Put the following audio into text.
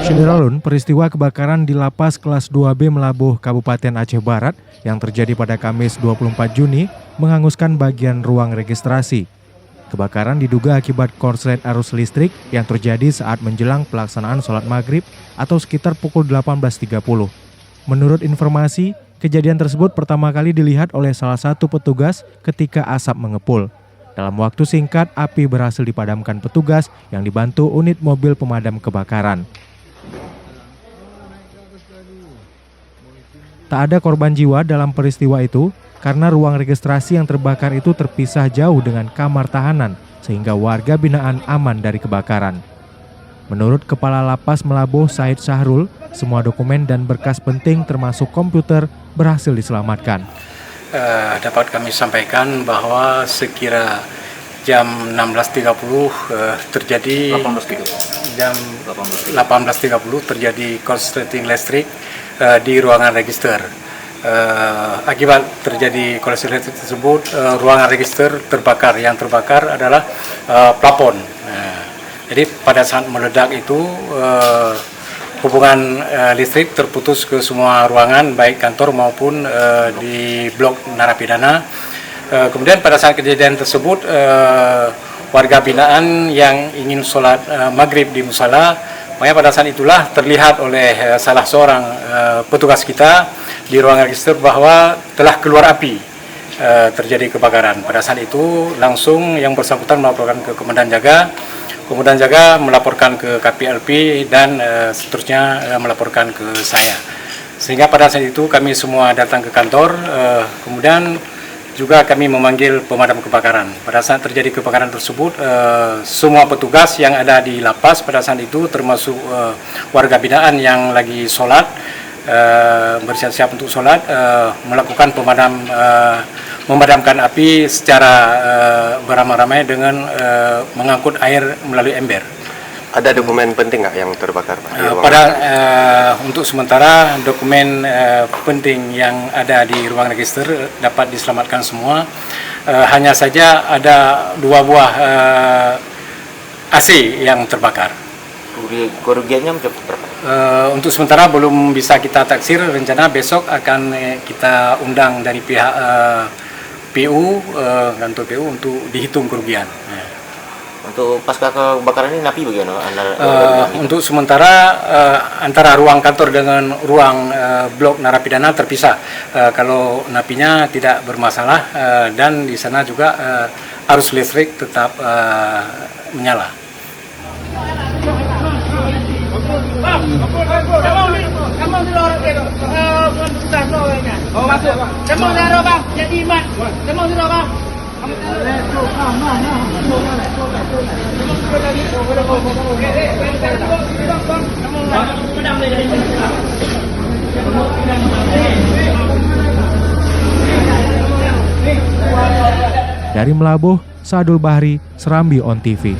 Syederalun, peristiwa kebakaran di Lapas Kelas 2B Melabuh, Kabupaten Aceh Barat yang terjadi pada Kamis 24 Juni menghanguskan bagian ruang registrasi. Kebakaran diduga akibat korslet arus listrik yang terjadi saat menjelang pelaksanaan sholat maghrib atau sekitar pukul 18.30. Menurut informasi, kejadian tersebut pertama kali dilihat oleh salah satu petugas ketika asap mengepul. Dalam waktu singkat, api berhasil dipadamkan petugas yang dibantu unit mobil pemadam kebakaran. Tak ada korban jiwa dalam peristiwa itu karena ruang registrasi yang terbakar itu terpisah jauh dengan kamar tahanan sehingga warga binaan aman dari kebakaran. Menurut Kepala Lapas Melabuh Said Syahrul, semua dokumen dan berkas penting termasuk komputer berhasil diselamatkan. Dapat kami sampaikan bahwa sekira jam 16.30 terjadi jam 18.30 terjadi korsleting listrik di ruangan register. Akibat terjadi korsleting listrik tersebut, ruangan register terbakar. Yang terbakar adalah plafon. Jadi pada saat meledak itu hubungan listrik terputus ke semua ruangan, baik kantor maupun di blok narapidana. Kemudian pada saat kejadian tersebut, warga binaan yang ingin sholat maghrib di musala, makanya pada saat itulah terlihat oleh salah seorang petugas kita di ruangan register bahwa telah keluar api, terjadi kebakaran. Pada saat itu langsung yang bersangkutan melaporkan ke Komandan Jaga. Komandan Jaga melaporkan ke KPLP dan seterusnya melaporkan ke saya. Sehingga pada saat itu kami semua datang ke kantor, kemudian juga kami memanggil pemadam kebakaran. Pada saat terjadi kebakaran tersebut, semua petugas yang ada di lapas pada saat itu termasuk warga binaan yang lagi sholat, bersiap-siap untuk sholat, melakukan memadamkan api secara beramai-ramai dengan mengangkut air melalui ember. Ada dokumen penting nggak yang terbakar, Pak? Untuk sementara dokumen penting yang ada di ruang register dapat diselamatkan semua. Hanya saja ada 2 buah AC yang terbakar. Kerugiannya berapa? Untuk sementara belum bisa kita taksir. Rencana besok akan kita undang dari pihak PU, kantor PU untuk dihitung kerugian. Untuk pasca kebakaran ini napi bagaimana? Untuk sementara antara ruang kantor dengan ruang blok narapidana terpisah. Kalau napinya tidak bermasalah dan di sana juga arus listrik tetap menyala. Dari Melabuh, Sadul Bahri, Serambi On TV.